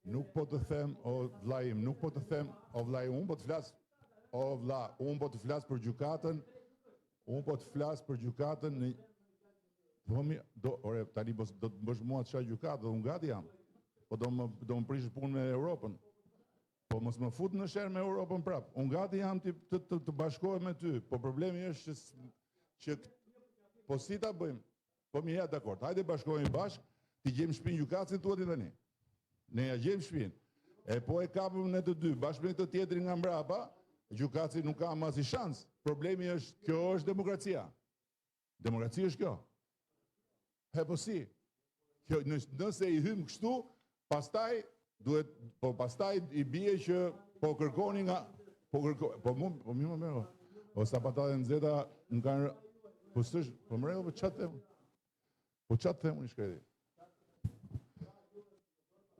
Nuk po të them, o vlla im, nuk po të them, o vlla im, unë po të flas, o vlla, unë po të flas për gjykatën, në ore, tani do të bësh mua të shaj gjykatë, unë gati jam. Po do më prish punë me Europën. Po mos më fut në sherr me Europën prap. Unë gati jam të bashkohem me ty. Po problemi është që po si ta bëjmë? Po mirë, ja dakord. Hajde bashkohemi bashk, ti gjejmë shtëpinë gjykatës tuat tani. Ne ja gjejmë shtëpinë. E po e kapëm ne të dy, bashkë me këtë tjetrin nga mbrapa, gjykatësi nuk ka asnjë shans. Problemi është, kjo është demokracia. Demokracia është kjo. Po si? Nëse i hym kështu, pastaj duhet, po pastaj i bie që po kërkoni nga, po mi më merë, o sapatale nxehta më kanë, po s'është, po më rego, po qatë them? Po qatë them unë i shkreti?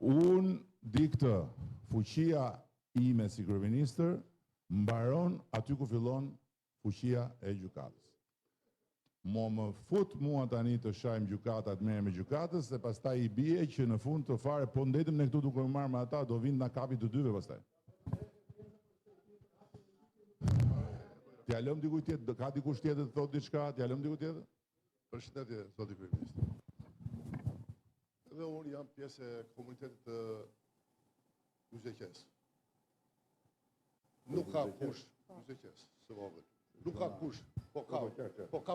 Unë di këtë, fuqia ime si kryeministër mbaron aty ku fillon fuqia e gjykatës. Më fut mua tani të shajmë gjykatat me gjykatës, se pastaj i bie që në fund të fare, po ndetëm ne këtu duke marrë me ata, do vinë nga kapi të dyve pastaj. T'ja lëm dikuj tjetër, ka dikush tjetër të thotë diçka, t'ja lëm dikuj tjetër? Përshëndetje, zoti kryeminist. Edhe unë jam pjesë e komunitetit të Kyçëqes. Nuk ka kush Kyçëqes, së vogël. Nuk ka kush, po ka